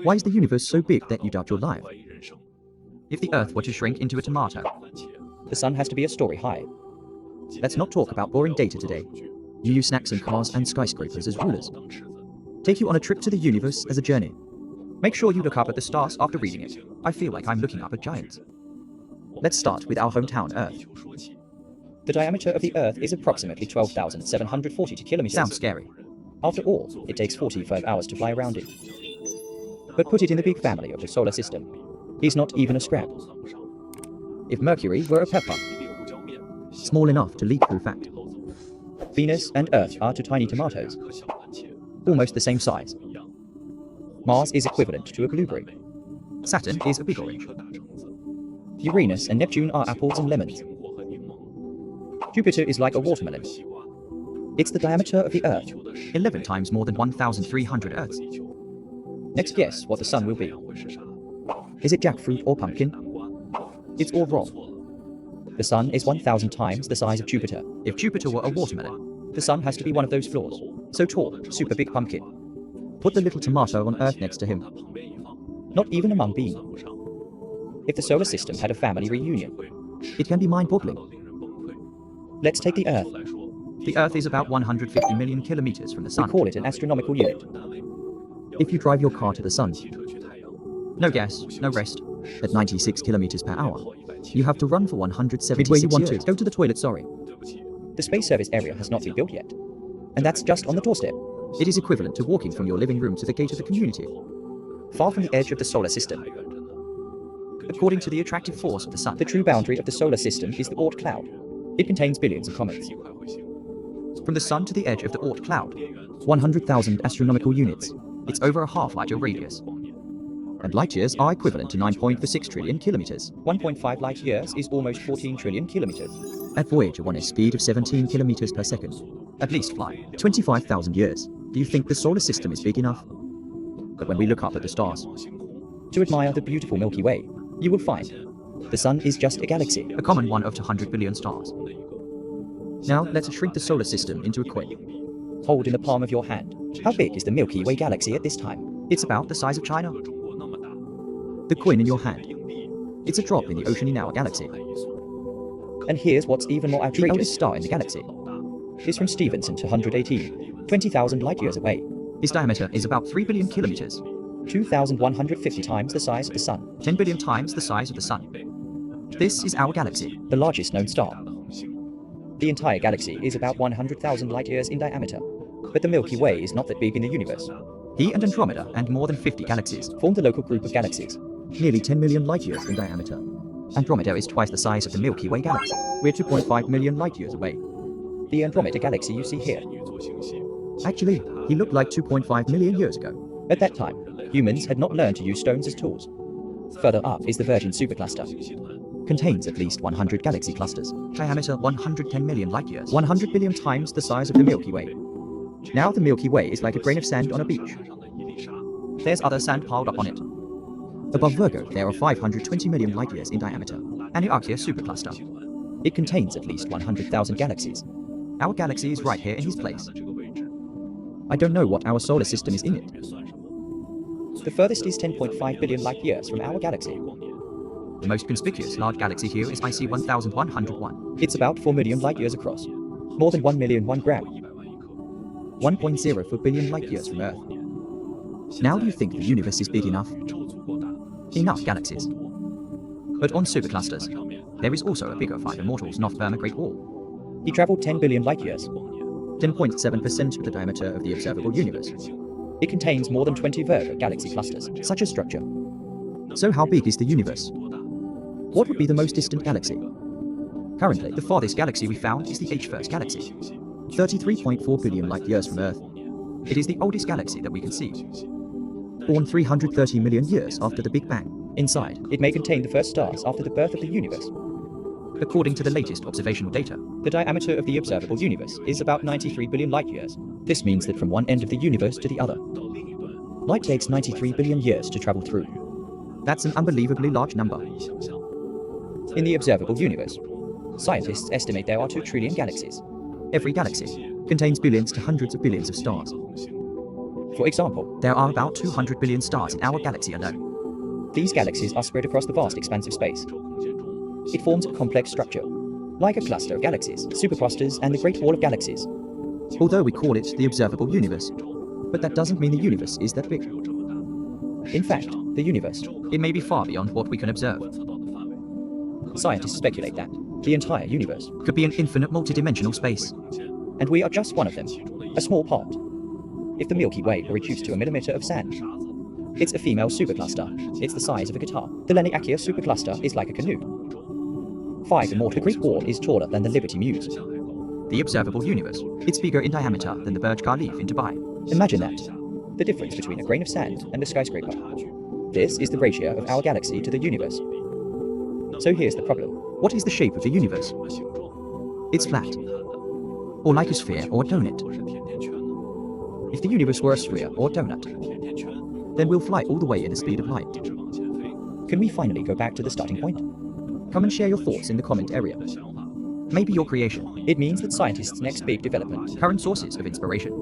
Why is the universe so big that you doubt your life? If the Earth were to shrink into a tomato, The sun has to be a story high. let's not talk about boring data today. You use snacks and cars and skyscrapers as rulers. Take you on a trip to the universe as a journey. Make sure you look up at the stars after reading it. I feel like I'm looking up at giants. Let's start with our hometown Earth. The diameter of the Earth is approximately 12,742 kilometers. Sounds scary. After all, it takes 45 hours to fly around it. But put it in the big family of the solar system. He's not even a scrap. If Mercury were a pepper, small enough to leak through fat. Venus and Earth are two tiny tomatoes, Almost the same size. Mars is equivalent to a blueberry. Saturn is a big orange. Uranus and Neptune are apples and lemons. Jupiter is like a watermelon. It's the diameter of the Earth. 11 times more than 1,300 Earths. Next, guess what the sun will be. Is it jackfruit or pumpkin? It's all wrong. The sun is 1,000 times the size of Jupiter. If Jupiter were a watermelon, The sun has to be one of those floors. So tall, super big pumpkin. put the little tomato on Earth next to him. Not even among being. If the solar system had a family reunion. It can be mind-boggling. Let's take the Earth. The Earth is about 150 million kilometers from the We Sun. call it an astronomical unit. If you drive your car to the Sun, no gas, no rest, at 96 kilometers per hour, you have to run for 176 Midway you want years. to. Go to the toilet, sorry. The space service area has not been built yet. And that's just on the doorstep. It is equivalent to walking from your living room to the gate of the community. Far from the edge of the solar system. According to the attractive force of the Sun, The true boundary of the solar system is the Oort Cloud. It contains billions of comets. from the Sun to the edge of the Oort Cloud, 100,000 astronomical units. It's over a half-light-year radius. And light years are equivalent to 9.46 trillion kilometers. 1.5 light years is almost 14 trillion kilometers. At Voyager 1 a speed of 17 kilometers per second. At least fly 25,000 years. Do you think the solar system is big enough? But when we look up at the stars, To admire the beautiful Milky Way, you will find the sun is just a galaxy. a common one of 200 billion stars. Now let's shrink the solar system into a coin. Hold in the palm of your hand. How big is the Milky Way galaxy at this time? It's about the size of China. The coin in your hand. It's a drop in the ocean in our galaxy. And here's what's even more The outrageous. oldest star in the galaxy. Is from Stephenson to 118, 20,000 light years away. Its diameter is about 3 billion kilometers, 2,150 times the size of the sun. 10 billion times the size of the Sun. This is our galaxy. The largest known star. The entire galaxy is about 100,000 light years in diameter. But the Milky Way is not that big in the universe. He and Andromeda and more than 50 galaxies, Form the local group of galaxies. nearly 10 million light years in diameter. Andromeda is twice the size of the Milky Way galaxy. We're 2.5 million light years away. The Andromeda galaxy you see here. Actually, he looked like 2.5 million years ago. At that time, humans had not learned to use stones as tools. Further up is the Virgo Supercluster. Contains at least 100 galaxy clusters. Diameter 110 million light years. 100 billion times the size of the Milky Way. Now the Milky Way is like a grain of sand on a beach. There's other sand piled up on it. Above Virgo, there are 520 million light years in diameter. Laniakea Supercluster. It contains at least 100,000 galaxies. Our galaxy is right here in his place. I don't know what our solar system is in it. The furthest is 10.5 billion light years from our galaxy. The most conspicuous large galaxy here is IC 1101. It's about 4 million light years across. More than 1 million 1 gram. 1.04 billion light years from Earth. Now do you think the universe is big enough? Enough galaxies. But on superclusters, there is also a bigger five immortals not Borealis Great Wall. He traveled 10 billion light years. 10.7% of the diameter of the observable universe. It contains more than 20 Virgo galaxy clusters. Such a structure. So how big is the universe? What would be the most distant galaxy? Currently, the farthest galaxy we found is the H-first galaxy. 33.4 billion light years from Earth. It is the oldest galaxy that we can see. Born 330 million years after the Big Bang. Inside, it may contain the first stars after the birth of the universe. According to the latest observational data, The diameter of the observable universe is about 93 billion light years. This means that from one end of the universe to the other, light takes 93 billion years to travel through. that's an unbelievably large number. In the observable universe, scientists estimate there are 2 trillion galaxies. Every galaxy contains billions to hundreds of billions of stars. For example, There are about 200 billion stars in our galaxy alone. these galaxies are spread across the vast expanse of space. It forms a complex structure, like a cluster of galaxies, superclusters, and the Great Wall of galaxies. Although we call it the observable universe, but that doesn't mean the universe is that big. In fact, the universe, It may be far beyond what we can observe. scientists speculate that the entire universe, Could be an infinite multidimensional space. and we are just one of them, a small part. If the Milky Way were reduced to a millimeter of sand, it's a female supercluster. It's the size of a guitar. The Laniakea supercluster is like a canoe. 5 or more. The Great Wall is taller than the Liberty Muse. The observable universe. It's bigger in diameter than the Burj Khalifa in Dubai. Imagine that. The difference between a grain of sand and a skyscraper. This is the ratio of our galaxy to the universe. So here's the problem. What is the shape of the universe? It's flat, or like a sphere or a donut. If the universe were a sphere or a donut, then we'll fly all the way at the speed of light. Can we finally go back to the starting point? Come and share your thoughts in the comment area. Maybe your creation, It means that scientists' next big development current sources of inspiration.